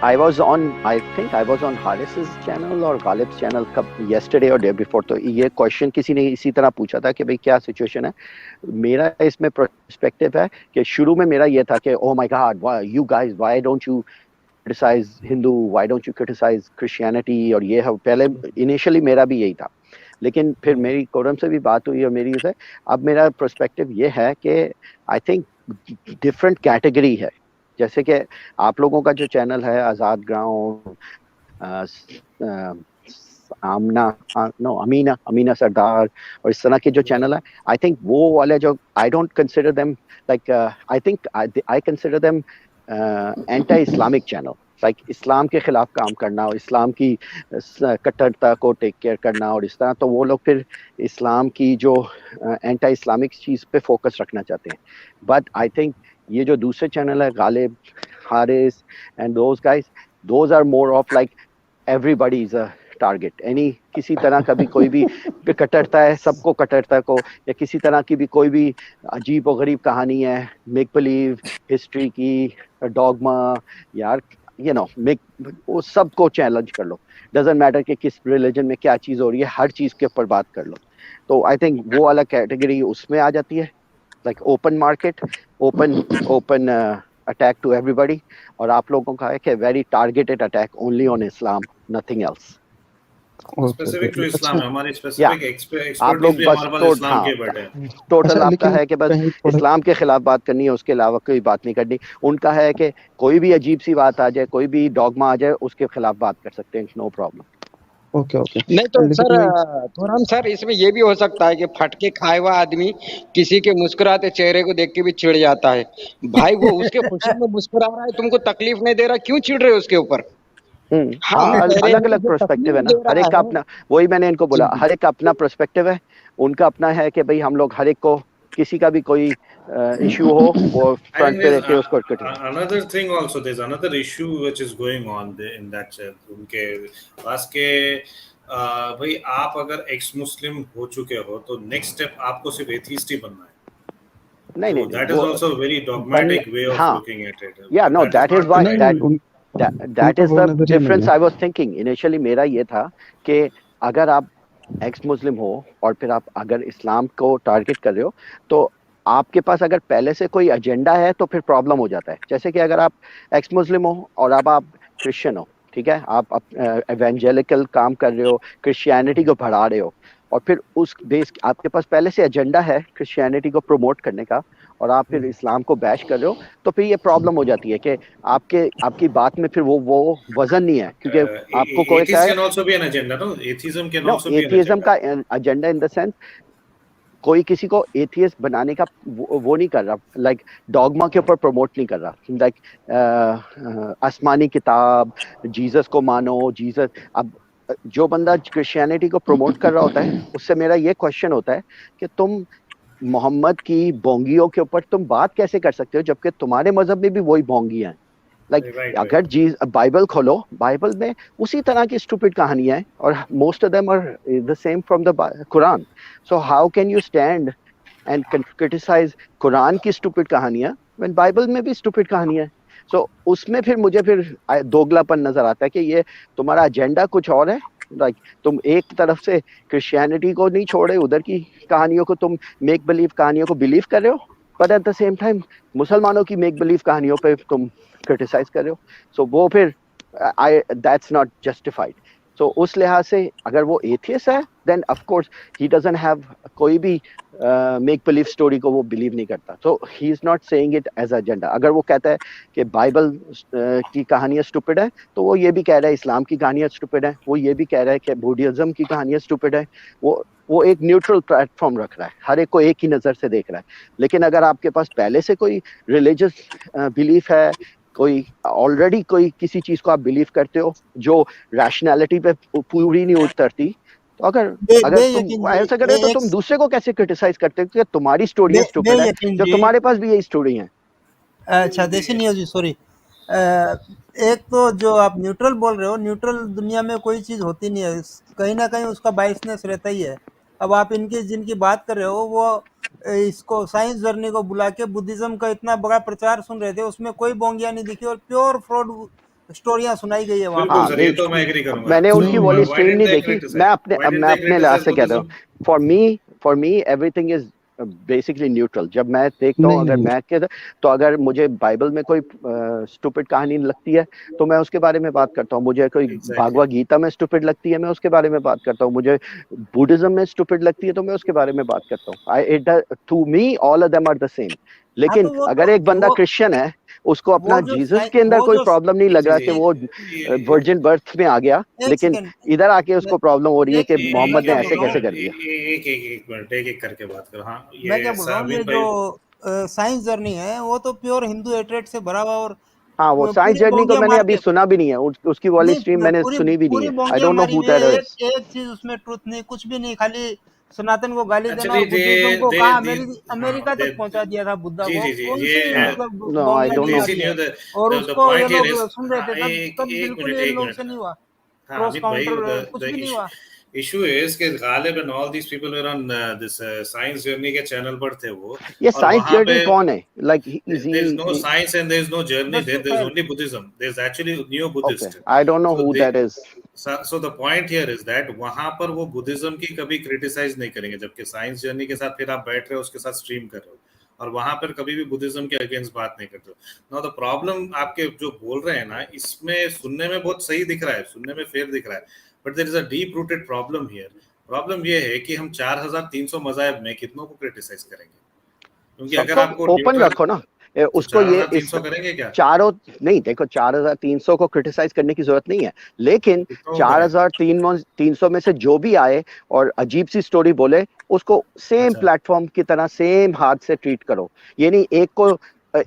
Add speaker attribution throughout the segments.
Speaker 1: I was on, I think I was on Haris's channel और गालिब्स channel कब yesterday और day before, तो ये क्वेश्चन किसी ने इसी तरह पूछा था कि भाई क्या सिचुएशन है। मेरा इसमें पर्सपेक्टिव है कि शुरू में मेरा ये था कि oh my God, why you guys, why don't you criticise Hindu, why don't you criticise Christianity, और ये है पहले इनिशियली मेरा भी यही था। लेकिन फिर मेरी कोरम से भी बात हुई और मेरी उसे, अब मेरा पर्सपेक्टिव ये है कि आई थिंक डिफरेंट कैटेगरी है। जैसे कि आप लोगों का जो चैनल है आजाद ग्राउंड, आमना, नो अमीना, अमीना सरदार, और इस तरह के जो चैनल है, आई थिंक वो वाले जो, I don't consider them like, I think I consider them anti Islamic channel. Like Islam के खिलाफ काम करना और इस्लाम की कट्टरता को टेक केयर करना और इस तरह, तो वो लोग फिर इस्लाम की जो एंटी इस्लामिक चीज पे फोकस रखना चाहते हैं। बट आई थिंक ये जो दूसरे चैनल है Ghalib, Haris and those guys, those are more of like everybody is a target. Any किसी तरह का भी कोई भी कट्टरता है, सबको कट्टरता को, या किसी तरह की भी कोई भी अजीब और गरीब कहानी है, मेक बिलीव हिस्ट्री की, डॉगमा, यार यू नो मेक, वो सबको चैलेंज कर लो। डजेंट मैटर कि किस रिलीजन में क्या चीज हो रही है, हर चीज के ऊपर बात कर लो। तो आई थिंक वो वाला कैटेगरी उसमें आ जाती है, like open market, open open attack to everybody. और आप लोगों का है कि very targeted attack only on Islam, nothing else.
Speaker 2: Okay
Speaker 3: specific to
Speaker 2: okay.
Speaker 3: Islam
Speaker 2: अच्छा
Speaker 3: है, हमारी
Speaker 1: या
Speaker 3: स्पेसिफिक
Speaker 1: आप
Speaker 3: एक्सपर्टीज
Speaker 1: लोग
Speaker 3: भी
Speaker 1: बस
Speaker 3: हमारे पास
Speaker 1: तो
Speaker 3: इस्लाम
Speaker 1: हाँ,
Speaker 3: के ऊपर है।
Speaker 1: टोटल
Speaker 2: अच्छा,
Speaker 1: आपका
Speaker 2: लेकिन
Speaker 1: है कि बस
Speaker 2: कहीं थोड़ा
Speaker 1: इस्लाम के खिलाफ बात करनी है, उसके अलावा कोई बात नहीं करनी। उनका है कि कोई भी अजीब सी बात आ जाए, कोई भी डॉगमा आ जाए, उसके खिलाफ बात कर सकते हैं, नो प्रॉब्लम।
Speaker 2: Okay okay.
Speaker 4: नहीं तो सर,
Speaker 2: लेकिन मैं
Speaker 4: थोराम सर, इसमें ये भी हो सकता है कि फटके खाए हुआ आदमी किसी के मुस्कुराते चेहरे को देख के भी चिढ़ जाता है। भाई वो उसके खुशी में मुस्कुरा रहा है, तुमको तकलीफ नहीं दे रहा, क्यों चिढ़ रहे हो उसके ऊपर? हम
Speaker 1: हाँ,
Speaker 4: कह रहे
Speaker 1: अलग
Speaker 4: हैं
Speaker 1: अलग
Speaker 4: जो
Speaker 1: पर्सपेक्टिव है
Speaker 4: तकलीफ
Speaker 1: ना,
Speaker 4: दे
Speaker 1: हर
Speaker 4: रहा
Speaker 1: एक का
Speaker 4: है।
Speaker 1: अपना, वही मैंने इनको
Speaker 4: जी
Speaker 1: बोला,
Speaker 4: जी।
Speaker 1: हर एक का अपना पर्सपेक्टिव है। उनका अपना है कि भाई हम लोग हर एक को, किसी का भी कोई इश्यू हो, वो
Speaker 3: I think
Speaker 1: फ्रंट पे
Speaker 3: there's
Speaker 1: रह के उसको criticise.
Speaker 3: another thing also. There's another issue which is going on there in that sense. उनके पास के भाई आप अगर एक्स मुस्लिम हो चुके हो तो नेक्स्ट स्टेप आपको सिर्फ एथिस्ट ही बनना है।
Speaker 1: नहीं
Speaker 3: So
Speaker 1: नहीं नहीं,
Speaker 3: that is
Speaker 1: वो
Speaker 3: also a very
Speaker 1: बन,
Speaker 3: dogmatic way of
Speaker 1: हाँ,
Speaker 3: looking at it.
Speaker 1: या no
Speaker 3: That is
Speaker 1: that is
Speaker 3: not the
Speaker 1: why
Speaker 2: नहीं
Speaker 3: right
Speaker 2: नहीं
Speaker 3: way.
Speaker 1: दैट
Speaker 2: उनका
Speaker 1: इज
Speaker 2: वो
Speaker 1: द
Speaker 2: नजरिया नहीं
Speaker 1: डिफरेंस
Speaker 2: है।
Speaker 1: I was thinking initially. मेरा ये था कि अगर आप एक्स मुस्लिम हो और फिर आप अगर इस्लाम को टारगेट कर रहे हो, तो आपके पास अगर पहले से कोई एजेंडा है तो फिर प्रॉब्लम हो जाता है। जैसे कि अगर आप एक्स मुस्लिम हो और अब आप क्रिश्चियन हो, ठीक है, आप एवेंजेलिकल काम कर रहे हो, क्रिश्चियनिटी को बढ़ा रहे हो, और फिर उस बेस आपके पास पहले से एजेंडा है क्रिश्चियनिटी को प्रमोट करने का, और आप फिर इस्लाम को बैश कर रहे हो, तो फिर ये प्रॉब्लम हो जाती है कि आपके आपकी बात में फिर वो वजन नहीं है, क्योंकि आपको कोई
Speaker 3: Atheist
Speaker 1: कहे,
Speaker 3: can also be an agenda, no? Atheism can
Speaker 1: no
Speaker 3: also be an
Speaker 1: atheism
Speaker 3: agenda.
Speaker 1: का एजेंडा इन द सेंस, कोई किसी को एथियस्ट बनाने का वो नहीं कर रहा, लाइक डॉगमा के ऊपर प्रमोट नहीं कर रहा, लाइक आसमानी किताब, जीसस को मानो, जीसस। अब जो बंदा क्रिश्चियनिटी को प्रमोट कर रहा होता है, उससे मेरा ये क्वेश्चन होता है कि तुम मोहम्मद की बोंगियों के ऊपर तुम बात कैसे कर सकते हो, जबकि तुम्हारे मजहब में भी वही बोंगी हैं। Like
Speaker 3: Right, right.
Speaker 1: अगर जी बाइबल खोलो, बाइबल में उसी तरह की स्टूपिड कहानियां हैं, और most of them are the same from the Quran. So how can you stand and criticise Quran की स्टूपिड कहानियां व्हेन बाइबल में भी स्टूपिड कहानियां हैं? सो उसमें फिर मुझे फिर दोगलापन नजर आता है कि ये तुम्हारा एजेंडा कुछ और है। लाइक तुम एक तरफ से क्रिश्चियनिटी को नहीं छोड़े, उधर की कहानियों को तुम, मेक बिलीव कहानियों को बिलीव कर रहे हो, but at the same time मुसलमानों की मेक बिलीव कहानियों पे तुम क्रिटिसाइज कर रहे हो। सो वो फिर I that's not justified. So उस लिहाज से अगर वो एथियस्ट है, then of course he doesn't have कोई भी मेक बिलीव स्टोरी को वो बिलीव नहीं करता, so he is not saying it as agenda. अगर वो कहता है कि बाइबल की कहानियां स्टूपिड है, तो वो ये भी कह रहा है इस्लाम की कहानियां स्टूपिड है, वो ये भी कह रहा है कि बुद्धिज्म की कहानियां स्टूपिड है। वो एक न्यूट्रल प्लेटफॉर्म रख रहा है, हर एक को एक ही नजर से देख रहा है। लेकिन अगर आपके पास पहले से कोई रिलीजियस बिलीफ है, कोई ऑलरेडी कोई किसी चीज को आप बिलीव करते हो जो रैशनैलिटी पे पूरी नहीं उतरती, तो अगर अगर
Speaker 5: बेयकीन
Speaker 1: तुम
Speaker 5: जी,
Speaker 1: ऐसा कर रहे हो, तो तुम दूसरे को कैसे क्रिटिसाइज करते हो कि तुम्हारी स्टोरी स्टूपिड है,
Speaker 5: बेयकीन
Speaker 1: जब
Speaker 5: जी।
Speaker 1: तुम्हारे पास भी यही स्टोरी है।
Speaker 5: अच्छा देसी नियो जी, सॉरी। एक तो जो आप न्यूट्रल बोल रहे हो, न्यूट्रल दुनिया में कोई चीज़ होती नहीं है, कहीं ना कहीं उसका बाइसनेस रहता ही है। अब आप इनकी जिनकी बात कर रहे हो, वो इसको साइंस जर्नी को बुला के बुद्धिज्म का इतना बड़ा प्रचार सुन रहे थे, उसमें कोई बोंगिया नहीं दिखी, और प्योर फ्रॉड स्टोरियां सुनाई गई है वहां
Speaker 3: बिल्कुल
Speaker 1: हाँ
Speaker 3: सर,
Speaker 1: नहीं,
Speaker 3: ये तो मैं एग्री करूंगा।
Speaker 1: मैंने उनकी
Speaker 3: So,
Speaker 1: वॉली
Speaker 3: why
Speaker 1: स्ट्रीम
Speaker 3: did
Speaker 1: नहीं
Speaker 3: they
Speaker 1: देखी।
Speaker 3: criticize?
Speaker 1: मैं
Speaker 3: Why did they
Speaker 1: अपने लिहाज
Speaker 3: criticize
Speaker 1: से कह रहा हूँ।
Speaker 3: Buddhism?
Speaker 1: For me everything is basically neutral. जब मैं देखता हूँ,
Speaker 2: नहीं
Speaker 1: अगर
Speaker 2: नहीं
Speaker 1: मैं तो अगर मुझे बाइबल में कोई स्टूपिड कहानी लगती है तो मैं उसके बारे में बात करता हूँ। मुझे कोई
Speaker 3: Exactly.
Speaker 1: भागवत गीता में स्टूपिड लगती है, मैं उसके बारे में बात करता हूँ। मुझे बुद्धिज्म में स्टूपिड लगती है तो मैं उसके बारे में बात करता हूँ। I it to me all of them are the same.
Speaker 5: हाँ,
Speaker 1: लेकिन
Speaker 5: तो वो
Speaker 1: अगर
Speaker 5: तो
Speaker 1: एक बंदा क्रिश्चियन है, उसको अपना जीसस के अंदर
Speaker 5: वो
Speaker 1: कोई
Speaker 5: जो
Speaker 1: प्रॉब्लम नहीं लग
Speaker 3: जी
Speaker 1: रहा
Speaker 3: जी
Speaker 1: कि वो
Speaker 3: ये-
Speaker 1: वर्जिन बर्थ में आ गया,
Speaker 5: एक
Speaker 1: लेकिन
Speaker 5: सेकंड
Speaker 1: इधर आके उसको प्रॉब्लम हो रही है कि
Speaker 5: मैं
Speaker 1: मोहम्मद ने
Speaker 5: क्या बोल
Speaker 1: ऐसे
Speaker 5: रहा
Speaker 1: कैसे
Speaker 5: हूँ
Speaker 1: कर दिया।
Speaker 3: एक एक एक मिनट, एक एक करके बात करो। हाँ,
Speaker 5: मैं क्या
Speaker 3: ये
Speaker 5: बोल रहा हूँ, ये
Speaker 3: साबिर
Speaker 5: जो
Speaker 3: भाई।
Speaker 5: साइंस जर्नी है वो तो प्योर हिंदू हेट्रेड से भरा हुआ, और
Speaker 1: हाँ, वो साइंस
Speaker 5: पूरी
Speaker 1: जर्नी को
Speaker 5: बोंगिया
Speaker 1: मैंने
Speaker 5: मार
Speaker 1: अभी
Speaker 5: के,
Speaker 1: सुना भी नहीं है, उसकी वाली
Speaker 5: नहीं
Speaker 1: स्ट्रीम मैंने
Speaker 5: पूरी
Speaker 1: सुनी भी नहीं
Speaker 5: पूरी
Speaker 1: है। आई
Speaker 5: बोंगिया
Speaker 1: डोंट नो
Speaker 5: मारी
Speaker 1: हु
Speaker 5: हुई है।
Speaker 1: That is.
Speaker 5: एक चीज उसमें ट्रुथ नहीं, कुछ भी नहीं, खाली सनातन को गाली देना
Speaker 3: एक्चुअली
Speaker 5: और बुद्धिज्म को
Speaker 3: दे
Speaker 5: कहा
Speaker 3: दे हाँ
Speaker 5: अमेरिका
Speaker 3: दे,
Speaker 5: तक पहुंचा दिया था बुद्धा
Speaker 3: जी
Speaker 5: को,
Speaker 3: जी जी
Speaker 5: कौन सी
Speaker 3: ये
Speaker 5: मतलब
Speaker 1: नो, आई
Speaker 5: बोंगिया
Speaker 1: डोंट
Speaker 5: नहीं
Speaker 1: नो।
Speaker 3: इसी
Speaker 5: मारी है।
Speaker 3: न्यू
Speaker 5: और
Speaker 3: द
Speaker 5: उसको ये
Speaker 3: पॉइंट हियर
Speaker 5: लोग
Speaker 3: इज,
Speaker 5: सुन रहे
Speaker 3: हाँ
Speaker 5: थे, तब
Speaker 3: एक
Speaker 5: तब
Speaker 3: एक
Speaker 5: बिल्कुल
Speaker 3: मिनट
Speaker 5: ये
Speaker 3: एक
Speaker 5: लोग
Speaker 3: मिनट
Speaker 5: से नहीं हुआ,
Speaker 3: हाँ
Speaker 5: क्रॉस
Speaker 3: अमित भाई,
Speaker 5: काउंटर कुछ भी नहीं हुआ।
Speaker 3: इशू इज कि Ghalib and all these people were on this science journey के चैनल पर थे वो,
Speaker 1: ये
Speaker 3: और
Speaker 1: साइंस
Speaker 3: वहां पे
Speaker 1: जर्नी कौन है? Like is
Speaker 3: there is no
Speaker 1: he?
Speaker 3: science and there is no journey
Speaker 5: the
Speaker 3: there, there is
Speaker 5: सुफेल,
Speaker 3: only Buddhism, there's actually
Speaker 1: okay,
Speaker 3: neo-Buddhist.
Speaker 1: I don't know
Speaker 3: So
Speaker 1: who
Speaker 3: they,
Speaker 1: that is.
Speaker 3: so the point here is that वहां पर वो Buddhism की कभी criticise नहीं करेंगे, जबकि science journey के साथ फिर आप बैठ रहे हो, उसके साथ स्ट्रीम कर रहे हो, और वहां पर कभी भी बुद्धिज्म के अगेंस्ट बात नहीं करते हो। नाउ द प्रॉब्लम आपके जो बोल रहे हैं ना, इसमें सुनने में बहुत सही दिख रहा है, सुनने में फेयर दिख रहा है, but there is a deep rooted problem here. Problem ये है कि हम 4300 मजाहब में कितनों को क्रिटिसाइज करेंगे, क्योंकि अगर
Speaker 1: सबको
Speaker 3: आपको
Speaker 1: ओपन
Speaker 3: न्यूट्रल,
Speaker 1: रखो ना।
Speaker 3: तो
Speaker 1: उसको ये इस
Speaker 3: 4300 करेंगे क्या?
Speaker 1: चारों, नहीं देखो, 4300 को क्रिटिसाइज करने की जरूरत नहीं है, लेकिन
Speaker 3: कितना वो करें?
Speaker 1: 4300 में से जो भी आए और अजीब सी स्टोरी बोले, उसको सेम
Speaker 3: अच्छा,
Speaker 1: प्लेटफॉर्म की तरह सेम हाथ से ट्रीट करो। ये नहीं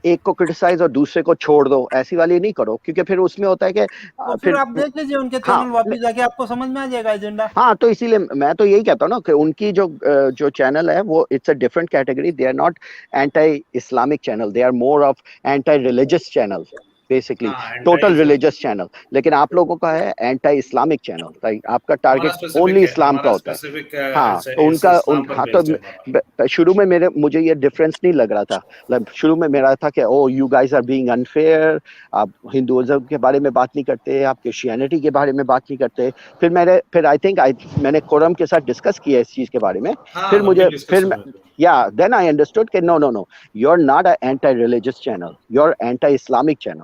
Speaker 1: एक को क्रिटिसाइज और दूसरे को छोड़ दो, ऐसी वाली नहीं करो, क्योंकि फिर उसमें होता है कि
Speaker 5: तो फिर
Speaker 1: फिर
Speaker 5: आप देख लीजिए उनके
Speaker 1: हाँ
Speaker 5: चैनल वापिस जाके, आपको समझ में आ जाएगा एजेंडा।
Speaker 1: हाँ, तो इसीलिए मैं तो यही कहता हूँ ना कि उनकी जो चैनल है वो it's a different category. They are not anti Islamic channel, they are more of anti religious channel, basically
Speaker 3: हाँ एंटाई
Speaker 1: टोटल रिलीजियस चैनल। लेकिन आप लोगों का है एंटी इस्लामिक चैनल, लाइक आपका
Speaker 3: हमारा
Speaker 1: टारगेट
Speaker 3: स्पेसिफिक
Speaker 1: ओनली
Speaker 3: है,
Speaker 1: इस्लाम का
Speaker 3: हमारा
Speaker 1: होता है।
Speaker 3: स्पेसिफिक
Speaker 1: हाँ, तो
Speaker 3: इस
Speaker 1: उनका
Speaker 3: इस्लाम पर
Speaker 1: हाँ, तो
Speaker 3: बेस्ड है हमारा।
Speaker 1: शुरू में मुझे ये डिफरेंस नहीं लग रहा था। मतलब शुरू में मेरा था कि oh you guys are being unfair, आप हिंदुइज्म के बारे में बात नहीं करते, आप क्रिश्चियनिटी के बारे में बात नहीं करते। फिर आई थिंक मैंने कोरम के साथ डिस्कस किया इस चीज के बारे में।
Speaker 3: हाँ
Speaker 1: फिर
Speaker 3: हम भी
Speaker 1: मुझे
Speaker 3: डिस्कस
Speaker 1: फिर
Speaker 3: हुए थे।
Speaker 1: या देन आई अंडरस्टूड कि no no no, you are not a anti religious channel, you are anti Islamic channel.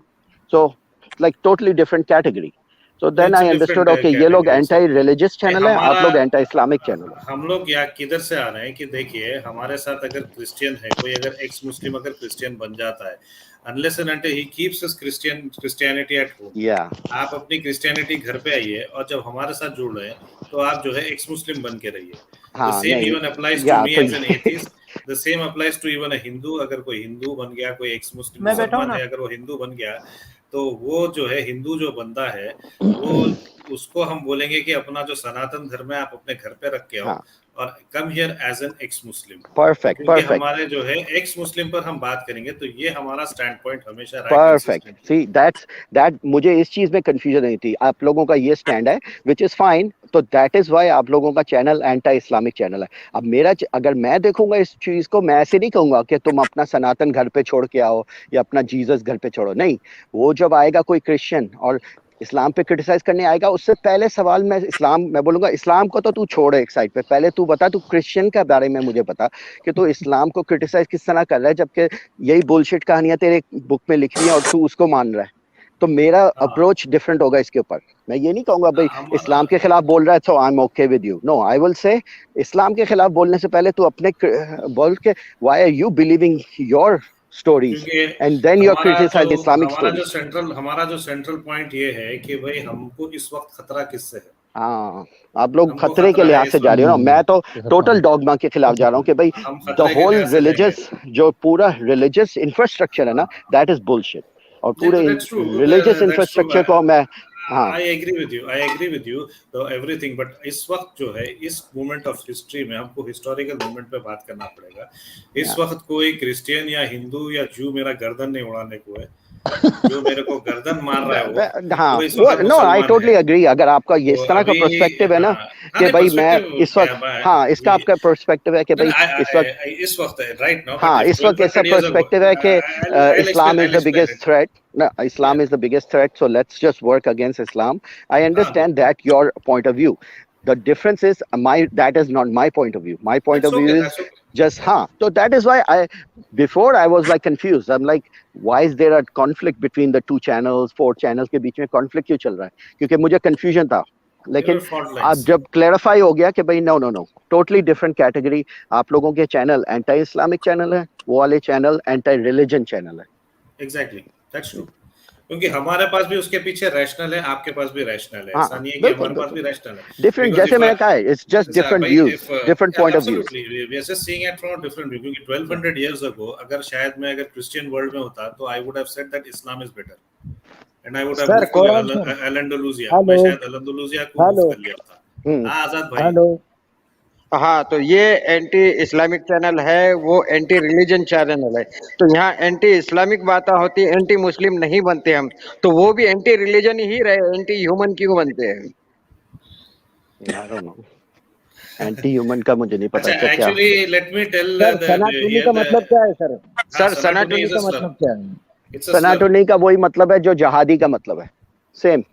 Speaker 1: So like totally different category. So then
Speaker 3: it's
Speaker 1: I
Speaker 3: a
Speaker 1: understood,
Speaker 3: different
Speaker 1: okay, ये लोग
Speaker 3: category
Speaker 1: anti
Speaker 3: sir.
Speaker 1: Religious
Speaker 3: नहीं,
Speaker 1: channel है, आप
Speaker 3: हमारा
Speaker 1: लोग anti Islamic channel है।
Speaker 3: हम लोग या किधर से आ रहे हैं कि देखिए, हमारे साथ अगर क्रिश्चियन है कोई, अगर एक्स मुस्लिम अगर क्रिश्चियन बन जाता है, unless and until he keeps his Christianity at home,
Speaker 1: या
Speaker 3: आप अपनी क्रिश्चियनिटी घर पे आइए, और जब हमारे साथ जुड़ रहे हैं तो आप जो है एक्स मुस्लिम बन के रहिए। द
Speaker 1: हाँ,
Speaker 3: सेम
Speaker 1: नहीं,
Speaker 3: इवन अप्लाइज टू
Speaker 1: या
Speaker 3: मी
Speaker 1: तो
Speaker 3: as an atheist, the same applies to even a Hindu. अगर कोई हिंदू बन गया, कोई एक्स मुस्लिम
Speaker 5: मैं बैठा हूँ
Speaker 3: मुसलमान
Speaker 5: ना,
Speaker 3: है, अगर वो हिंदू बन गया, तो वो जो है हिंदू जो बंदा है, वो उसको हम बोलेंगे कि अपना जो सनातन धर्म है आप अपने घर पे रख के आओ,
Speaker 1: हाँ,
Speaker 3: और come here as an ex Muslim.
Speaker 1: Perfect
Speaker 3: क्योंकि
Speaker 1: परफेक्ट
Speaker 3: हमारे जो है एक्स मुस्लिम पर हम बात करेंगे, तो ये हमारा स्टैंड पॉइंट हमेशा रहा है
Speaker 1: परफेक्ट।
Speaker 3: कंसिस्टेंटली।
Speaker 1: सी दैट मुझे इस चीज में कंफ्यूजन नहीं थी। आप लोगों का ये स्टैंड है, विच इज फाइन। तो दैट इज व्हाई आप लोगों का चैनल एंटी इस्लामिक चैनल है। अब अगर मैं देखूंगा इस चीज को, मैं ऐसे नहीं कहूंगा कि तुम अपना सनातन घर पे छोड़ के आओ या अपना जीसस घर पे छोड़ो। नहीं, वो जब आएगा कोई क्रिश्चियन और इस्लाम पे क्रिटिसाइज करने आएगा, उससे पहले सवाल मैं बोलूंगा इस्लाम को तो तू छोड़ एक साइड पे, पहले तू बता, तू क्रिश्चियन के बारे में मुझे बता कि तू इस्लाम को क्रिटिसाइज किस तरह कर रहा है, जबकि यही बुलशिट कहानियां तेरे बुक में लिखी हैं और तू उसको मान रहा है। तो मेरा
Speaker 3: हाँ
Speaker 1: अप्रोच डिफरेंट होगा इसके ऊपर। मैं ये नहीं कहूंगा भाई
Speaker 3: हमारा
Speaker 1: इस्लाम के खिलाफ बोल रहा है तो I am okay with you. No, I will say Islam के खिलाफ बोलने से पहले तू अपने बोल के why are you believing your stories
Speaker 3: क्योंकि
Speaker 1: and then you are criticising Islamic stories.
Speaker 3: हमारा जो सेंट्रल पॉइंट ये है कि भाई हमको इस वक्त खतरा किससे है?
Speaker 1: हाँ, आप लोग
Speaker 3: हमको
Speaker 1: खतरे के
Speaker 3: खतरा है
Speaker 1: लिहाज
Speaker 3: इस
Speaker 1: से जा
Speaker 3: वक्त,
Speaker 1: रहे हो ना, मैं तो
Speaker 2: हाँ
Speaker 1: टोटल डॉगमा के खिलाफ जा रहा हूँ कि भाई
Speaker 3: हम
Speaker 1: द
Speaker 3: खतरे के
Speaker 1: होल
Speaker 3: लिहाज से लेंगे।
Speaker 1: रिलीजियस, जो पूरा रिलीजियस इंफ्रास्ट्रक्चर है ना, दैट इज बुलशिट। और पूरे
Speaker 3: that's true,
Speaker 1: religious
Speaker 3: that's true.
Speaker 1: Infrastructure को मैं, हाँ
Speaker 3: आई एग्री विद यू तो एवरीथिंग, बट इस वक्त जो है इस मोमेंट ऑफ हिस्ट्री में हमको हिस्टोरिकल मोमेंट पे बात करना पड़ेगा। इस वक्त कोई क्रिश्चियन या हिंदू या जू मेरा गर्दन नहीं उड़ाने को है। जो मेरे को गर्दन मार रहा है
Speaker 1: हाँ
Speaker 3: वो इस
Speaker 1: वो
Speaker 3: वक्त
Speaker 1: नो आई
Speaker 3: मुसलमान
Speaker 1: टोटली
Speaker 3: है।
Speaker 1: एग्री, अगर आपका ये
Speaker 3: तो
Speaker 1: इस तरह का
Speaker 3: अभी
Speaker 1: पर्सपेक्टिव है ना
Speaker 3: हाँ
Speaker 1: कि
Speaker 3: नहीं,
Speaker 1: भाई मैं
Speaker 3: पर्सपेक्टिव
Speaker 1: इस वक्त, हाँ इसका आपका पर्सपेक्टिव है कि भाई इस वक्त,
Speaker 3: इस वक्त राइट नाउ, बट
Speaker 1: हाँ
Speaker 3: इफ
Speaker 1: इस वक्त ऐसा
Speaker 3: 1200 years ago,
Speaker 1: पर्सपेक्टिव है कि
Speaker 3: I'll explain,
Speaker 1: Islam is the
Speaker 3: it.
Speaker 1: Biggest threat, ना
Speaker 3: Yeah.
Speaker 1: Islam is the biggest threat, so let's just work against Islam. I
Speaker 3: हाँ,
Speaker 1: understand that your point of view. The difference is that is not my point of view. My point of view is
Speaker 3: that's okay.
Speaker 1: just so that is why before I was like confused. I'm like, why is there a conflict between the two channels, four channels के बीच में conflict क्यों चल रहा है? क्योंकि मुझे confusion था.
Speaker 3: There
Speaker 1: लेकिन
Speaker 3: were fault
Speaker 1: अब
Speaker 3: lines.
Speaker 1: जब क्लैरिफाई हो गया कि भाई नो टोटली डिफरेंट कैटेगरी. आप लोगों के चैनल एंटी इस्लामिक चैनल है, वो वाले चैनल एंटी रिलीजन चैनल है.
Speaker 3: Exactly, that's true. क्योंकि हमारे पास भी उसके पीछे रैशनल है, आपके पास भी रैशनल है,
Speaker 1: हाँ
Speaker 3: ऐसा नहीं है कि
Speaker 1: बिल्कुल
Speaker 3: हमारे पास भी
Speaker 1: बिल्कुल
Speaker 3: रैशनल है.
Speaker 1: डिफरेंट,
Speaker 3: Because
Speaker 1: जैसे
Speaker 3: if
Speaker 1: मैंने कहा है, इट्स जस्ट डिफरेंट
Speaker 3: भाई
Speaker 1: views, different point of views.
Speaker 3: absolutely, we are just seeing it from a different view. क्योंकि 1200 years ago अगर शायद मैं अगर क्रिश्चियन वर्ल्ड में होता तो I would have said that Islam is better and I would have
Speaker 4: sir
Speaker 3: moved to
Speaker 4: Quran sir,
Speaker 3: Al-Andalusia. मैं
Speaker 4: hello
Speaker 3: शायद Al-Andalusia को मूव
Speaker 4: हेलो
Speaker 3: कर लिया था.
Speaker 1: हम्म
Speaker 3: हाँ आजाद भाई.
Speaker 4: हेलो, हाँ तो ये एंटी इस्लामिक चैनल है, वो एंटी रिलीजन चैनल है। तो यहाँ एंटी इस्लामिक बातें होती है, एंटी मुस्लिम नहीं बनते हम, तो वो भी एंटी रिलीजन ही रहे, एंटी ह्यूमन क्यों बनते हैं?
Speaker 1: I don't know, anti human का मुझे नहीं पता
Speaker 3: अच्छा,
Speaker 1: क्या.
Speaker 3: actually let me tell
Speaker 4: sir सनातनी
Speaker 3: here
Speaker 4: का मतलब क्या है सर? सर
Speaker 3: Sanatuni
Speaker 4: सनातनी
Speaker 3: is a
Speaker 4: का
Speaker 3: slur.
Speaker 4: मतलब क्या है?
Speaker 3: It's a slur.
Speaker 1: सनातनी का वही मतलब है जो जहादी का मतलब है. सेम,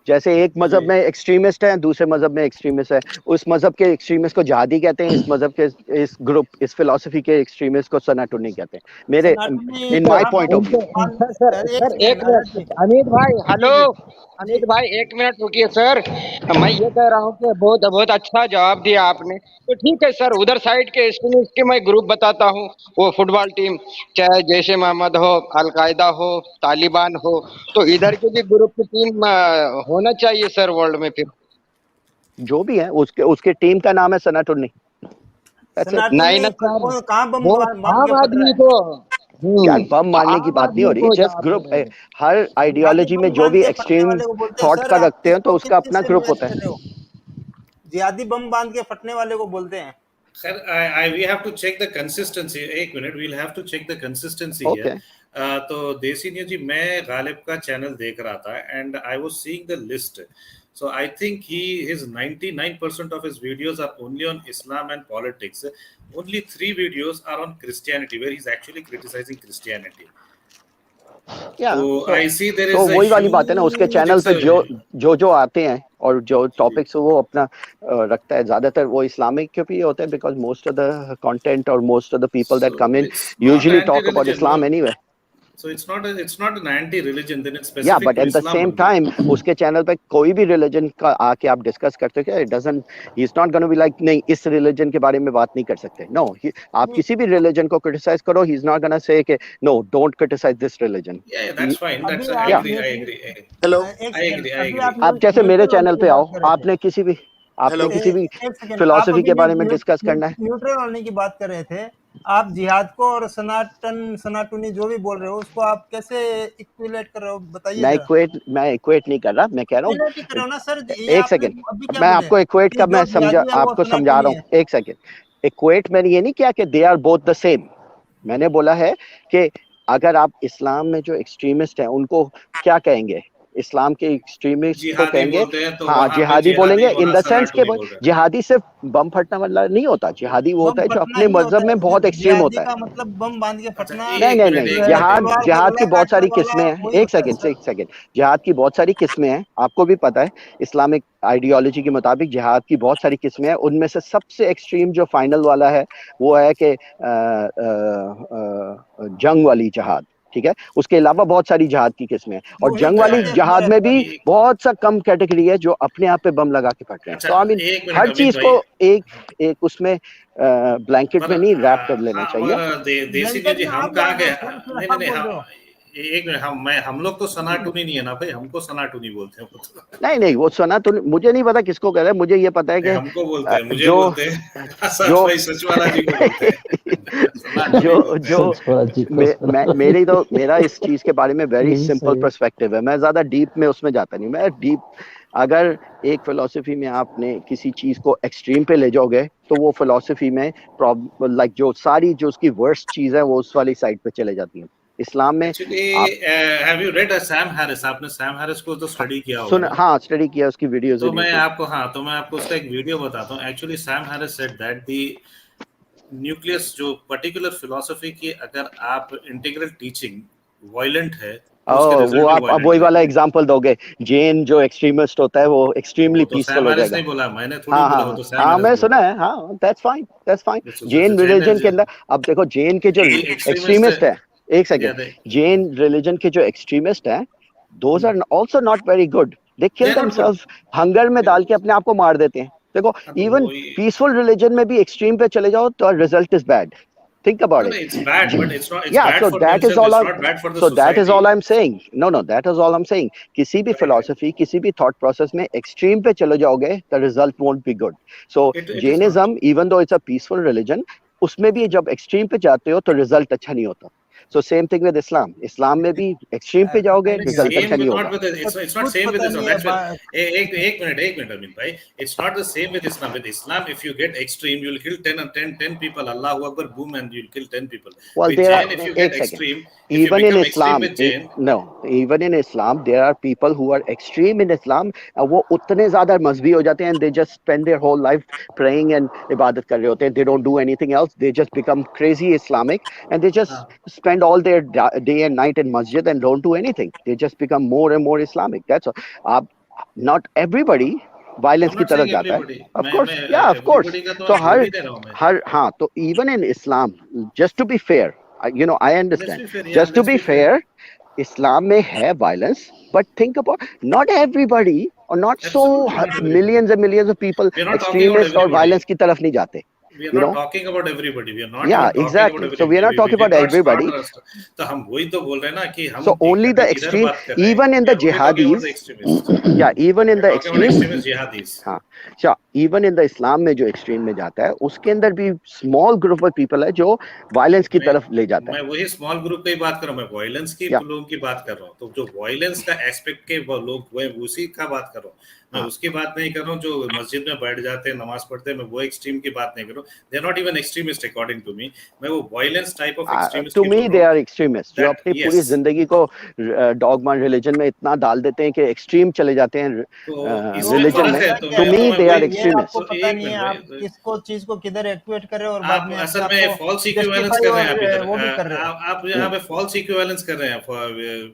Speaker 1: जैसे एक मजहब में एक्सट्रीमिस्ट है, दूसरे मजहब में एक्सट्रीमिस्ट है, उस मजहब के एक्सट्रीमिस्ट को जहादी कहते हैं, इस मजहब के इस ग्रुप इस फिलॉसफी के एक्सट्रीमिस्ट को सनातनी कहते हैं. मेरे
Speaker 5: सनातनी
Speaker 1: इन माय
Speaker 5: कहाँ
Speaker 1: point of view.
Speaker 4: Sir sir
Speaker 5: एक
Speaker 4: सर एक
Speaker 5: सेकंड आजाद जी,
Speaker 4: मिनट, अमित भाई हेलो,
Speaker 5: जी
Speaker 4: अमित भाई एक मिनट रुकिए सर। मैं ये कह रहा हूँ कि बहुत बहुत अच्छा जवाब दिया आपने। तो ठीक है सर, उधर साइड के एक्सट्रीमिस्ट के मैं ग्रुप बताता हूँ, वो फुटबॉल टीम, चाहे जैश ए मोहम्मद हो, अलकायदा हो, तालिबान हो, तो इधर के भी ग्रुप की टीम होना चाहिए सर वर्ल्ड में फिर।
Speaker 1: जो भी है उसके उसके टीम का नाम है सनातनी. That's it.
Speaker 4: नहीं
Speaker 5: सनातनी
Speaker 4: ना सर,
Speaker 5: कहाँ बम
Speaker 4: वो
Speaker 5: बांध के
Speaker 4: आम
Speaker 5: फट रहा
Speaker 4: आदमी
Speaker 5: है?
Speaker 4: को
Speaker 1: यार बम मारने की
Speaker 4: आम
Speaker 1: बात नहीं हो
Speaker 4: आदमी
Speaker 1: रही,
Speaker 4: को
Speaker 1: जस्ट
Speaker 4: जा
Speaker 1: ग्रुप
Speaker 4: रहे हैं।
Speaker 1: हर
Speaker 5: जिहादी
Speaker 1: आइडियोलॉजी में
Speaker 5: बम
Speaker 1: जो
Speaker 5: बांध
Speaker 1: भी
Speaker 5: के फटने
Speaker 1: एक्सट्रीम
Speaker 5: वाले को बोलते हैं
Speaker 1: थॉट
Speaker 5: सर,
Speaker 1: का
Speaker 5: आप
Speaker 1: रखते हैं तो
Speaker 5: किसको
Speaker 1: उसका
Speaker 5: किस चीज
Speaker 1: अपना
Speaker 5: से
Speaker 1: ग्रुप
Speaker 5: मैच
Speaker 1: होता है.
Speaker 5: कर रहे हो? जिहादी बम बांध के फटने वाले को बोलते हैं.
Speaker 3: खैर, we have to check the consistency. एक minute, we'll have to check the consistency
Speaker 1: okay.
Speaker 3: here. तो देसी न्यूज जी, मैं गालिब का चैनल देख रहा था and I was seeing the list. So I think his 99% of his videos are only on Islam and politics. Only 3 videos are on Christianity, where he's actually criticizing Christianity.
Speaker 1: या
Speaker 3: तो I see there
Speaker 1: तो
Speaker 3: is a
Speaker 1: वही वाली बात है ना, उसके
Speaker 3: huge
Speaker 1: channel पे जो आते हैं और जो टॉपिक्स वो अपना रखता है, ज्यादातर वो इस्लामिक के भी होते हैं, because most of the content और most of the people that
Speaker 3: So
Speaker 1: come in
Speaker 3: it's not
Speaker 1: usually talk about
Speaker 3: anti-religion,
Speaker 1: Islam
Speaker 3: no?
Speaker 1: Anyway.
Speaker 3: So it's not an anti-religion, then it's
Speaker 1: या
Speaker 3: specific
Speaker 1: but
Speaker 3: to
Speaker 1: at the
Speaker 3: Islam
Speaker 1: same
Speaker 3: only.
Speaker 1: Time उसके channel पे कोई भी religion का आके आप discuss करते हो क्या, it doesn't, he is not gonna be like नहीं इस रिलीजन के बारे में बात नहीं कर सकते. नो, आप किसी भी रिलीजन को क्रिटिसाइज करो, ही इज नॉट गोना से कि no don't criticise this religion.
Speaker 3: Yeah, that's fine. That's
Speaker 5: अभी
Speaker 3: I
Speaker 5: आप
Speaker 3: agree. I
Speaker 5: neutral
Speaker 3: agree.
Speaker 6: Hello
Speaker 5: एक
Speaker 3: I
Speaker 5: सेकंड,
Speaker 3: agree. I
Speaker 5: अभी
Speaker 3: agree.
Speaker 5: आप
Speaker 1: आप जैसे मेरे
Speaker 5: न्यूट्रल
Speaker 1: चैनल
Speaker 5: होने की
Speaker 1: पे आओ,
Speaker 5: बात कर रहे थे.
Speaker 1: आपने किसी भी
Speaker 6: हेलो
Speaker 1: किसी भी
Speaker 5: एक सेकंड, आप
Speaker 1: फिलोसफी
Speaker 5: अभी
Speaker 1: के बारे में डिस्कस करना है.
Speaker 5: न्यूट्रल होने की बात कर रहे थे. आप जिहाद को और सनातनी जो भी बोल रहे हो उसको आप कैसे इक्विलेट कर रहे हो, बताइए
Speaker 1: मैं
Speaker 5: जरा.
Speaker 1: इक्वेट नहीं कर रहा, मैं कह रहा
Speaker 5: इक्विलेट ही कर रहे हो
Speaker 1: हूँ.
Speaker 5: ना सर, ये
Speaker 1: एक
Speaker 5: आपने
Speaker 1: सेकंड,
Speaker 5: अभी क्या
Speaker 1: मैं
Speaker 5: बोले
Speaker 1: आपको इक्वेट
Speaker 5: कि
Speaker 1: का
Speaker 5: जो
Speaker 1: मैं समझा
Speaker 5: जिहादी है वो
Speaker 1: आपको समझा रहा
Speaker 5: सनातनी
Speaker 1: हूँ.
Speaker 5: है.
Speaker 1: एक सेकंड, इक्वेट मैंने ये नहीं किया कि they are both the same. मैंने बोला है कि अगर आप इस्लाम में जो एक्सट्रीमिस्ट हैं उनको क्या कहेंगे, इस्लाम के एक्सट्रीमिस्ट को
Speaker 3: जिहादी
Speaker 1: कहेंगे,
Speaker 3: बोलते हैं तो
Speaker 1: हाँ
Speaker 3: वहां पे
Speaker 1: जिहादी
Speaker 3: जिहादी
Speaker 1: बोलेंगे, इन
Speaker 3: वहां
Speaker 1: द सेंस के
Speaker 3: सनातनी बोल रहे हैं.
Speaker 1: जिहादी सिर्फ बम फटना वाला नहीं होता. जिहादी वो
Speaker 5: बम
Speaker 1: होता है जो
Speaker 5: फटना
Speaker 1: अपने
Speaker 5: ही होता
Speaker 1: मजहब
Speaker 5: है,
Speaker 1: में बहुत एक्सट्रीम
Speaker 5: जिहादी
Speaker 1: होता है.
Speaker 5: का मतलब बम बांध के
Speaker 3: अच्छा,
Speaker 5: फटना,
Speaker 1: नहीं
Speaker 3: एक
Speaker 1: नहीं
Speaker 3: मिनट,
Speaker 1: नहीं,
Speaker 3: एक मिनट.
Speaker 5: तलवार का
Speaker 1: जिहाद
Speaker 5: गला
Speaker 1: की बहुत
Speaker 5: काटने
Speaker 1: सारी
Speaker 5: वाला
Speaker 1: किस्में हैं.
Speaker 5: वही
Speaker 1: एक
Speaker 5: होता है
Speaker 1: सेकंड
Speaker 5: सर.
Speaker 1: एक सेकंड, जिहाद की बहुत सारी किस्में हैं, आपको भी पता है. इस्लामिक आइडियोलॉजी के मुताबिक जिहाद की बहुत सारी किस्में हैं, उनमें से सबसे एक्सट्रीम जो फाइनल वाला है वो है कि जंग वाली जिहाद. ठीक है, उसके अलावा बहुत सारी जिहाद की किस्में हैं, और
Speaker 5: वही
Speaker 1: जंग
Speaker 5: तो
Speaker 1: वाली
Speaker 5: कहते हैं
Speaker 1: जिहाद
Speaker 5: सर.
Speaker 1: में भी बहुत सा कम कैटेगरी है जो अपने आप पे बम लगा के फट रहे हैं.
Speaker 3: अच्छा,
Speaker 1: तो आई मीन
Speaker 3: एक मिनट
Speaker 1: हर
Speaker 3: अमित
Speaker 1: चीज
Speaker 3: भाई.
Speaker 1: को एक एक उसमें ब्लैंकेट में नहीं रैप कर लेना
Speaker 3: हाँ,
Speaker 1: चाहिए.
Speaker 3: मगर देसी न्यूज
Speaker 5: ब्लैंकेट
Speaker 3: जी,
Speaker 5: में
Speaker 3: हम
Speaker 5: आप
Speaker 3: कहाँ
Speaker 5: डाल
Speaker 3: गए?
Speaker 5: रहे हो सर, फिर
Speaker 3: नहीं नहीं
Speaker 5: आप
Speaker 3: नहीं,
Speaker 5: बोल रहे हो.
Speaker 3: एक मिनट, हम लोग तो सनाटुनी नहीं है ना भाई, हमको सनाटुनी बोलते हैं वो तो.
Speaker 1: नहीं नहीं, वो सुना तो मुझे नहीं पता किसको कह रहे हैं, मुझे ये पता है
Speaker 3: नहीं,
Speaker 1: कि
Speaker 3: हमको बोलते हैं, मुझे
Speaker 1: जो
Speaker 3: बोलते हैं. सच
Speaker 1: जो
Speaker 3: भाई, सचवाला जी को बोलते हैं. सनाटुनी
Speaker 1: जो
Speaker 3: बोलते
Speaker 1: जो मेरा इस चीज के बारे में वेरी
Speaker 2: यही
Speaker 1: सिंपल
Speaker 2: सही है.
Speaker 1: पर्सपेक्टिव है. मैं ज्यादा डीप में उसमें जाता नहीं. मैं डीप, अगर एक फिलोसफी में आपने किसी चीज को एक्सट्रीम पे ले जाओगे तो वो फिलोसफी में लाइक जो सारी जो उसकी वर्स्ट चीज है वो उस वाली साइड पे चले जाती है. इस्लाम में
Speaker 3: एक्चुअली
Speaker 1: आप
Speaker 3: have you read Sam Harris? आपने सैम हैरिस को तो स्टडी किया होगा
Speaker 1: सुन
Speaker 3: ना?
Speaker 1: हाँ स्टडी किया उसकी वीडियोस
Speaker 3: तो
Speaker 1: इन
Speaker 3: मैं
Speaker 1: यूट्यूब।
Speaker 3: आपको उसका एक वीडियो बताता हूँ। Actually Sam Harris said that the nucleus जो पर्टिकुलर फिलॉसफी की अगर आप इंटीग्रल टीचिंग वायलेंट है तो उसके
Speaker 1: वो
Speaker 3: रिजल्ट भी
Speaker 1: आप
Speaker 3: वायलेंट
Speaker 1: वही वाला
Speaker 3: रहेंगे।
Speaker 1: एग्जांपल दोगे, जैन जो एक्सट्रीमिस्ट होता है वो एक्सट्रीमली
Speaker 3: वो तो
Speaker 1: पीसफुल
Speaker 3: सैम
Speaker 1: हो
Speaker 3: हैरिस
Speaker 1: जाएगा।
Speaker 3: नहीं बोला, मैंने थोड़ी
Speaker 1: हाँ
Speaker 3: बोला,
Speaker 1: हाँ
Speaker 3: वो
Speaker 1: हाँ
Speaker 3: तो सैम
Speaker 1: हाँ,
Speaker 3: हैरिस
Speaker 1: मैं
Speaker 3: बोल
Speaker 1: सुना
Speaker 3: रहा
Speaker 1: है, हाँ दैट्स फाइन दैट्स फाइन।
Speaker 3: है।
Speaker 1: जैन
Speaker 3: जैन
Speaker 1: रिलीजन के अंदर अब देखो जैन के जो
Speaker 3: एक्सट्रीमिस्ट
Speaker 1: एक्सट्रीमिस्ट है, एक
Speaker 3: या
Speaker 1: सेकेंड, जैन रिलीजन के जो एक्सट्रीमिस्ट हैं those are also not very good, they
Speaker 3: they
Speaker 1: kill
Speaker 3: are not good.
Speaker 1: Themselves, हंगर में डाल के अपने आप को मार देते हैं। देखो
Speaker 3: तो
Speaker 1: इवन
Speaker 3: वही
Speaker 1: पीसफुल रिलीजन में भी एक्सट्रीम पे चले जाओ तो result is bad, think about
Speaker 3: no,
Speaker 1: it.
Speaker 3: it's bad, but it's
Speaker 1: Yeah,
Speaker 3: bad
Speaker 1: so
Speaker 3: for
Speaker 1: that is
Speaker 3: themselves,
Speaker 1: all
Speaker 3: it's
Speaker 1: I'm
Speaker 3: not bad for the
Speaker 1: so that is
Speaker 3: society.
Speaker 1: all I'm saying. No, that is all I'm saying. किसी भी
Speaker 3: Right.
Speaker 1: philosophy, किसी भी thought process में extreme पे चले जाओगे, the result won't be good. So
Speaker 3: It is not.
Speaker 1: Jainism, even though it's a peaceful religion, उसमें भी जब extreme पे जाते हो तो result अच्छा नहीं होता. So same thing with Islam. Islam में भी extreme पे जाओगे
Speaker 5: नहीं,
Speaker 1: result
Speaker 3: Same
Speaker 1: अच्छा
Speaker 3: with
Speaker 1: नहीं
Speaker 3: not
Speaker 1: होगा.
Speaker 3: with it's not
Speaker 5: कुछ
Speaker 3: same with
Speaker 5: पता
Speaker 3: Islam.
Speaker 5: नहीं है
Speaker 3: That's why एक minute Amin bhai, it's not the same with Islam. With Islam, if you get extreme, you'll kill 10 people. Allahu Akbar, boom, and you'll kill 10 people.
Speaker 1: Well,
Speaker 3: With
Speaker 1: there
Speaker 3: Jain,
Speaker 1: are
Speaker 3: if you
Speaker 1: एक
Speaker 3: get
Speaker 1: second.
Speaker 3: extreme, if you
Speaker 1: Even in
Speaker 3: become extreme
Speaker 1: Islam,
Speaker 3: with Jain,
Speaker 1: no, even in Islam, there are people who are extreme in Islam. वो उतने ज़्यादा मजहबी हो जाते हैं, and they just spend their whole life praying and इबादत कर रहे होते हैं. They don't do anything else. They just become crazy Islamic, and they just spend all their day and night in masjid and don't do anything. They just become more and more Islamic. That's all. आप not everybody violence
Speaker 3: I'm
Speaker 1: की
Speaker 3: not
Speaker 1: तरफ
Speaker 3: saying
Speaker 1: जाता है,
Speaker 3: everybody.
Speaker 1: Of course,
Speaker 3: मैं
Speaker 1: या of course.
Speaker 3: everybody का तो
Speaker 1: तो
Speaker 3: मैं बोल ही दे रहा हूँ मैं.
Speaker 1: हर हाँ, तो even in Islam, just to be fair, you know, I
Speaker 3: Let's
Speaker 1: understand,
Speaker 3: be fair, yeah,
Speaker 1: just to
Speaker 3: let's
Speaker 1: be
Speaker 3: be fair.
Speaker 1: fair, Islam may have violence, but think about not everybody or not so
Speaker 3: Absolutely not everybody.
Speaker 1: millions and millions of people
Speaker 3: We are not talking about
Speaker 1: extremist और
Speaker 3: everybody.
Speaker 1: violence की तरफ नहीं जाते,
Speaker 3: We are
Speaker 1: you
Speaker 3: not
Speaker 1: know.
Speaker 3: talking about everybody. We are not
Speaker 1: Yeah,
Speaker 3: even talking about
Speaker 1: exactly. So we are
Speaker 3: everybody.
Speaker 1: not talking
Speaker 3: We did
Speaker 1: about
Speaker 3: not start
Speaker 1: everybody.
Speaker 3: the तो हम वही तो बोल रहे हैं ना कि हम
Speaker 1: So only
Speaker 3: अभी
Speaker 1: the
Speaker 3: किधर
Speaker 1: extreme,
Speaker 3: बात कर रहे हैं.
Speaker 1: even in
Speaker 3: We
Speaker 1: the
Speaker 3: are only talking about the
Speaker 1: jihadis,
Speaker 3: extremists.
Speaker 1: yeah, even in
Speaker 3: We are
Speaker 1: the
Speaker 3: talking about
Speaker 1: extreme,
Speaker 3: extremist jihadis.
Speaker 1: हाँ, अच्छा, इवन इन द इस्लाम में जो एक्सट्रीम में जाता है उसके अंदर भी स्मॉल ग्रुप ऑफ पीपल है जो वायलेंस की
Speaker 3: मैं
Speaker 1: तरफ ले जाता
Speaker 3: मैं
Speaker 1: है.
Speaker 3: वही स्मॉल ग्रुप की बात कर रहा हूँ. मैं वायलेंस की
Speaker 1: या
Speaker 3: लोगों की बात कर रहा हूँ. तो जो वायलेंस का एस्पेक्ट के वो लोग वो उसी का बात कर रहा हूँ. मैं
Speaker 1: हाँ,
Speaker 3: उसकी बात नहीं कर रहा हूँ जो मस्जिद में बैठ जाते हैं, नमाज पढ़ते हैं. मैं वो एक्सट्रीम की बात नहीं कर रहा हूँ. They are not even extremist according to me. मैं वो violence type of extremist
Speaker 1: to
Speaker 3: की
Speaker 1: मी
Speaker 3: बोल
Speaker 1: दे
Speaker 3: रहा हूँ.
Speaker 1: आर एक्सट्रीमिस्ट जो
Speaker 3: दैट
Speaker 1: अपनी पूरी
Speaker 3: यस.
Speaker 1: जिंदगी को डॉगमा रिलीजन में इतना डाल देते हैं कि एक्सट्रीम चले जाते हैं
Speaker 3: तो
Speaker 5: तो
Speaker 3: इसमें
Speaker 1: रिलीजन
Speaker 3: फर्क
Speaker 1: में.
Speaker 3: है.
Speaker 5: होता
Speaker 3: तो
Speaker 5: क्या
Speaker 1: टू
Speaker 5: है,
Speaker 3: मैं
Speaker 1: मी दे आर
Speaker 3: वही
Speaker 5: ये आपको
Speaker 1: एक्सट्रीमिस्ट.
Speaker 3: तो
Speaker 5: पता
Speaker 3: एक
Speaker 5: नहीं है
Speaker 3: मिनट
Speaker 5: आप
Speaker 3: भाई.
Speaker 5: किसको चीज को किधर एक्टिवेट कर रहे हो और बाद
Speaker 3: आप
Speaker 5: में अपने
Speaker 3: असल
Speaker 5: आप
Speaker 3: में
Speaker 5: को
Speaker 3: फॉल्स इक्विवेलेंस
Speaker 5: जस्टिफाई
Speaker 3: कर रहे हैं.
Speaker 5: और
Speaker 3: आप इधर
Speaker 5: वो भी कर रहे हो.
Speaker 3: आप यहाँ पे फॉल्स इक्विवेलेंस कर रहे हैं.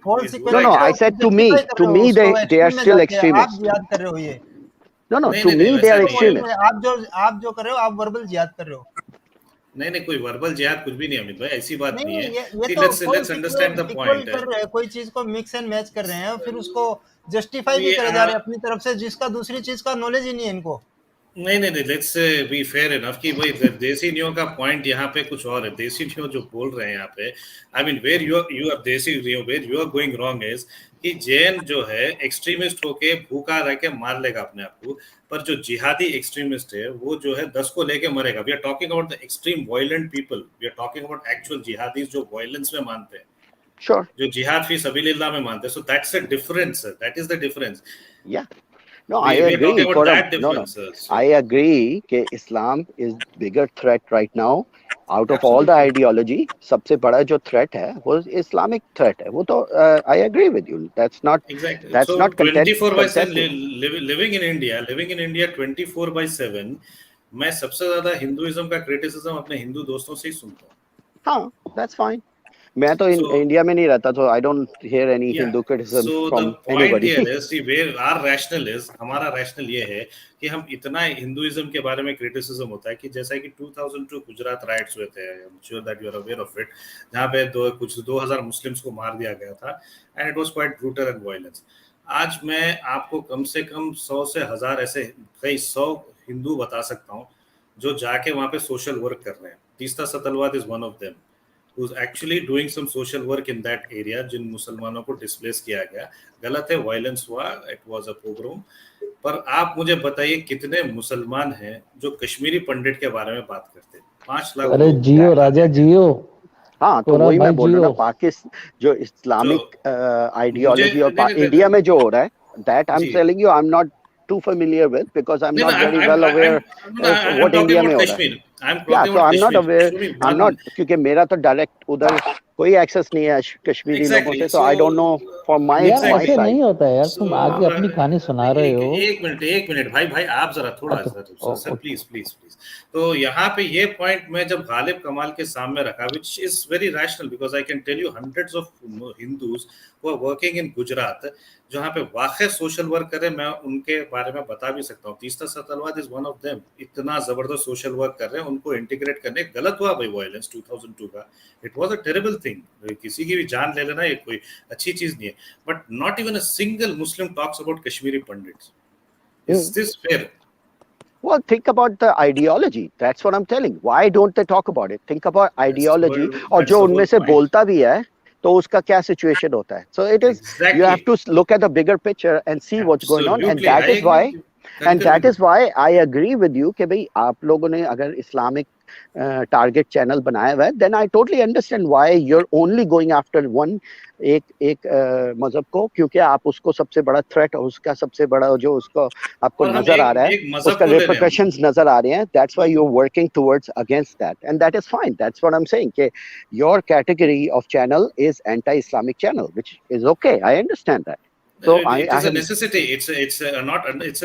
Speaker 5: False
Speaker 3: is
Speaker 1: No,
Speaker 3: right
Speaker 1: no,
Speaker 5: equivalence
Speaker 3: है.
Speaker 1: I
Speaker 5: तो
Speaker 1: said
Speaker 5: जस्टिफाई कर
Speaker 1: to
Speaker 5: रहे हो
Speaker 1: me
Speaker 5: उसको
Speaker 1: they are
Speaker 5: एक्सट्रीम में
Speaker 1: still
Speaker 5: जाके आप
Speaker 1: extremist.
Speaker 5: जिहाद कर रहे हो. ये
Speaker 1: No,
Speaker 3: नहीं
Speaker 1: to
Speaker 3: नहीं
Speaker 1: me
Speaker 3: नहीं
Speaker 1: they
Speaker 3: वैसा
Speaker 1: are
Speaker 3: नहीं है.
Speaker 1: extremist.
Speaker 5: आप जो कर रहे हो आप वर्बल जिहाद कर रहे हो.
Speaker 3: नहीं नहीं कोई वर्बल जिहाद कुछ भी नहीं अमित भाई. ऐसी बात
Speaker 5: नहीं
Speaker 3: नहीं है.
Speaker 5: ये
Speaker 3: See,
Speaker 5: तो
Speaker 3: let's understand the
Speaker 5: equal
Speaker 3: point.
Speaker 5: कर रहे हैं, कोई चीज को मिक्स एंड मैच कर रहे हैं फिर उसको जस्टिफाई भी
Speaker 3: ये
Speaker 5: करे जा रहे हैं अपनी तरफ से जिसका दूसरी चीज का नॉलेज ही नहीं है इनको.
Speaker 3: नहीं नहीं नहीं लेट्स बी फेयर इनफ कि भाई देसी न्यू का पॉइंट यहाँ पे कुछ और है. देसी न्यू जो बोल रहे हैं यहाँ पे, I mean where you are desi new where you are going wrong is कि जैन जो है एक्सट्रीमिस्ट होके भूखा रह के मार लेगा अपने आप को, पर जो जिहादी एक्सट्रीमिस्ट है वो जो है 10 को लेके मरेगा. We are talking about the extreme violent people. We are talking about actual jihadis जो वायलेंस में मानते हैं,
Speaker 1: Sure.
Speaker 3: जो जिहाद फी सबीलिल्लाह में मानते हैं. So that's the difference. That is the difference.
Speaker 1: Yeah. No, I
Speaker 3: We are
Speaker 1: agree,
Speaker 3: talking about
Speaker 1: Koram.
Speaker 3: that
Speaker 1: No,
Speaker 3: difference. So,
Speaker 1: I agree that Islam is bigger threat right now. Out of all the
Speaker 3: absolutely.
Speaker 1: ideology, सबसे बड़ा जो threat है वो Islamic threat है. वो तो I agree with you. That's
Speaker 3: Exactly.
Speaker 1: not
Speaker 3: So
Speaker 1: content
Speaker 3: 24/7
Speaker 1: contested.
Speaker 3: living in India 24/7 मैं सबसे ज्यादा हिंदुइज्म का क्रिटिसिज्म अपने हिंदू दोस्तों से ही सुनता हूँ.
Speaker 1: हाँ, that's fine. मैं तो
Speaker 3: So
Speaker 1: इंडिया में नहीं रहता, तो I don't hear any
Speaker 3: yeah.
Speaker 1: Hindu criticism
Speaker 3: So
Speaker 1: from
Speaker 3: the point
Speaker 1: anybody.
Speaker 3: here is see where our rational is. हमारा rational ये है कि हम इतना हिंदुइज्म के बारे में क्रिटिसिज्म होता है कि जैसा कि 2002 गुजरात राइट्स हुए थे. I'm sure that you are aware of it. जहाँ पे 2000 मुस्लिम्स को मार दिया गया था and it was quite brutal and violence. आज मैं आपको कम से कम 100 से 1000 ऐसे कई 100 हिंदू बता सकता हूँ जो जाके वहाँ पे सोशल वर्क कर रहे हैं. Teesta Setalvad is one of them who's actually doing some social work in that area. जिन मुसलमानों को डिस्प्लेस किया गया. गलत है, वायलेंस हुआ, इट वाज अ पोग्रोम. पर आप मुझे बताइए कितने मुसलमान हैं जो कश्मीरी पंडित के बारे में बात करते हैं. 5 लाख.
Speaker 2: अरे जियो राजा जियो.
Speaker 1: हाँ, तो वही मैं बोल रहा हूँ, पाकिस्तान जो इस्लामिक आइडियोलॉजी और इंडिया में जो हो रहा है, that I'm telling you I'm not too familiar with because I'm not very well aware of what India में हो रहा है. Yeah, so I'm not aware. I'm not, क्योंकि मेरा तो डायरेक्ट उधर कोई एक्सेस नहीं है कश्मीरी लोगों
Speaker 3: Exactly.
Speaker 1: से, so I don't know from my
Speaker 6: यार
Speaker 1: my
Speaker 6: ऐसे
Speaker 1: side.
Speaker 6: नहीं होता है यार,
Speaker 3: So,
Speaker 6: तुम आगे अपनी कहानी सुना रहे हो।
Speaker 3: एक मिनट भाई आप जरा थोड़ा
Speaker 6: अच्छा,
Speaker 3: सर प्लीज। तो यहाँ पे ये पॉइंट मैं जब गालिब कमाल के सामने रखा, which is very rational because I can tell you hundreds of Hindus who are working in Gujarat, जहाँ पे वाकई सोशल वर्क करे, मैं उनके बारे में बता भी सकता हूँ। Teesta Setalvad is one of them. इतना जबरदस्त सोशल वर्क कर रहे हैं, उनको इंटीग्रेट करने गलत हुआ भाई वायलेंस 2002 का, it was a terrible thing. किसी की भी जान ले लेना ये कोई अच्छी चीज नहीं है, but not even a single Muslim talks about Kashmiri pundits. Is this fair?
Speaker 1: Well, think about the ideology. That's what I'm telling. Why don't they talk about it? Think about ideology. और जो उनमें से बोलता भी है तो उसका क्या situation होता है? So it is, you have to look at the bigger picture and see what's going on, and that is why, and that is why I agree with you कि भाई आप लोगों ने अगर इस्लामिक टारगेट चैनल बनाया हुआ है, then I totally understand why you're only going after one एक मजहब को, क्योंकि आप उसको सबसे बड़ा थ्रेट और उसका सबसे बड़ा जो उसको आपको नजर आ रहा है, उसका रिपरकशंस नजर आ रहे हैं, that's why you're working towards against that, and that is fine. That's what I'm saying कि your category of channel is anti-Islamic channel, which is okay. I understand that. So
Speaker 3: it is a necessity. It's a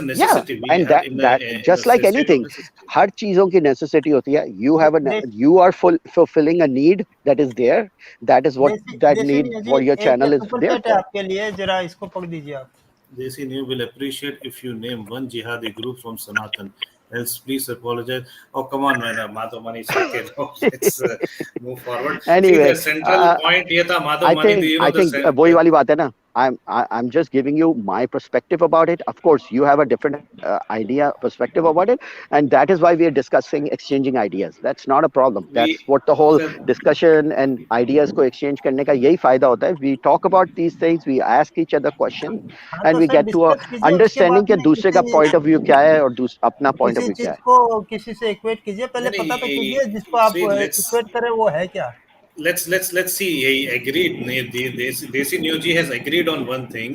Speaker 3: necessity.
Speaker 1: Yeah, and that just like anything, हर चीजों की necessity होती है. You are fulfilling a need that is there. That is what that need for your channel is there for.
Speaker 5: आपके लिए जरा इसको पढ़ दीजिए आप.
Speaker 3: Desi New will appreciate if you name one jihadi group from Sanatan. Else, please apologize. Oh, come on, man. Madhav Mani, let's move forward.
Speaker 1: Anyway,
Speaker 3: See, the central point ये था Madhav Mani.
Speaker 1: I think वही वाली बात है ना. I'm just giving you my perspective about it. Of course, you have a different perspective about it, and that is why we are discussing exchanging ideas. That's not a problem. That's what the whole discussion and ideas को exchange करने का यही फायदा होता है. We talk about these things, we ask each other questions, and we get to a understanding कि दूसरे का point of view क्या है और अपना point of view क्या है.
Speaker 5: को किसी से equate कीजिए, पहले पता तो कीजिए जिसको आप equate करें वो है क्या.
Speaker 3: Let's see. He agreed. Desi New Ji has agreed on one thing.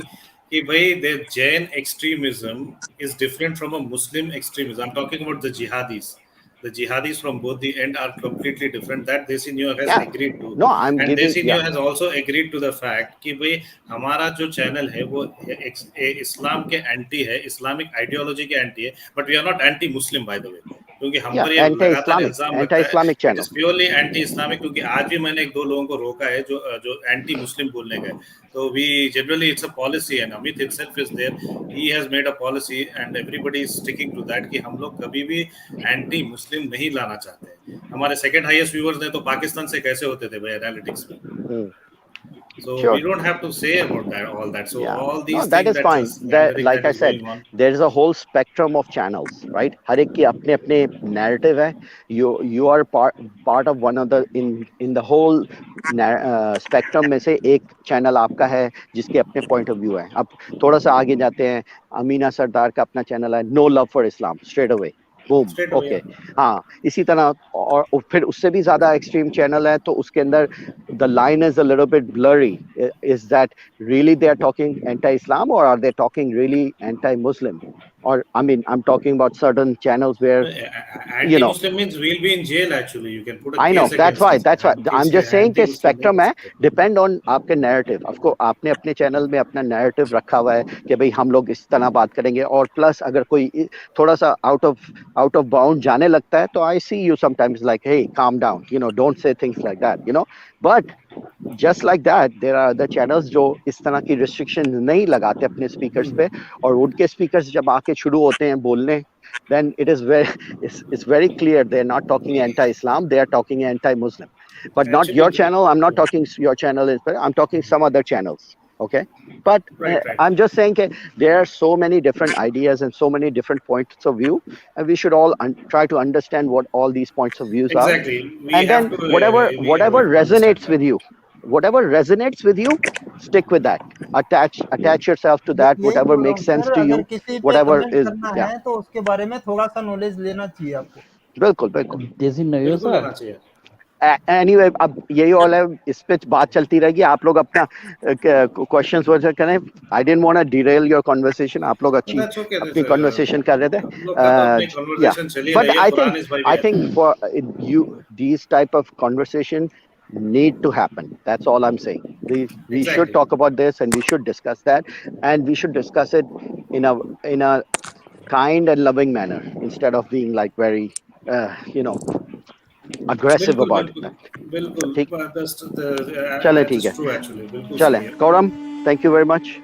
Speaker 3: कि भाई the Jain extremism is different from a Muslim extremism. I'm talking about the jihadis. The jihadis from both the end are completely different. That Desi New has agreed to.
Speaker 1: No, I'm
Speaker 3: and
Speaker 1: giving.
Speaker 3: Desi New has also agreed to the fact कि भाई हमारा जो channel है वो इस्लाम के anti है, Islamic ideology के anti है, but we are not anti-Muslim by the way. क्योंकि हम पर ये लगातार इल्जाम लगता है प्योरली एंटी इस्लामिक, क्योंकि आज भी मैंने एक दो लोगों को रोका है जो एंटी मुस्लिम बोलने गए. तो we generally it's a policy, and Amit himself is there, he has made a policy and everybody is sticking to that कि हम लोग कभी भी एंटी मुस्लिम नहीं लाना चाहते. हमारे सेकंड हाईएस्ट व्यूअर्स ने तो पाकिस्तान से कैसे होते थे भाई एनालिटिक्स में. So we don't have to say about that, all that. So all these
Speaker 1: that is fine. That, like I said, there is a whole spectrum of channels, right? हर एक की अपने अपने narrative है. You are part of one of the in the whole spectrum में से एक channel आपका है जिसके अपने point of view है. अब थोड़ा सा आगे जाते हैं, अमीना सरदार का अपना channel है, No Love for Islam, straight away. Boom. Okay. हाँ, इसी तरह और फिर उससे भी ज़्यादा extreme channel है तो उसके अंदर the line is a little bit blurry. Is that really they are talking anti-Islam or are they talking really anti-Muslim? Or I mean, I'm talking about certain channels where
Speaker 3: anti-Muslim means we'll be in jail. Actually, you can put a case.
Speaker 1: I know. That's why. I'm just saying कि spectrum है, depend on आपके narrative. आपको आपने अपने channel में अपना narrative रखा हुआ है कि भाई हम लोग इस तरह बात करेंगे, और plus अगर कोई थोड़ा सा out of bound जाने लगता है तो I see you sometimes like, hey, calm down, don't say things like that, but just like that there are other channels जो इस तरह की restrictions नहीं लगाते अपने speakers पे, और उनके speakers जब आके शुरू होते हैं बोलने, then it is it's very clear they're not talking anti-Islam, they are talking anti-Muslim. But not your channel. I'm not talking your channel, I'm talking some other channels. Okay, but right. I'm just saying that there are so many different ideas and so many different points of view, and we should all try to understand what all these points of views are. And then whatever resonates with you, stick with that. Attach yourself to that. Whatever makes sense to you, whatever is.
Speaker 5: है तो उसके बारे में थोड़ा सा knowledge लेना चाहिए आपको.
Speaker 1: बिल्कुल.
Speaker 6: जैसे नहीं सर.
Speaker 1: Anyway, अब यही all है, इस पे बात चलती रहेगी. आप लोग अपना questions वगैरह करें. I didn't want to derail your conversation. आप लोग अच्छी अपनी conversation कर रहे थे. Yeah. But I think for you these type of conversation need to happen. That's all I'm saying. We
Speaker 3: Exactly.
Speaker 1: should talk about this, and we should discuss that, and we should discuss it in a kind and loving manner instead of being like very aggressive
Speaker 3: बिल्कुल
Speaker 1: about
Speaker 3: बिल्कुल
Speaker 1: it.
Speaker 3: बिल्कुल
Speaker 1: ठीक
Speaker 3: चले
Speaker 1: चले
Speaker 3: that
Speaker 1: ठीक
Speaker 3: is
Speaker 1: है
Speaker 3: true actually बिल्कुल
Speaker 1: चले
Speaker 3: सही है
Speaker 1: Kauram, thank you very much.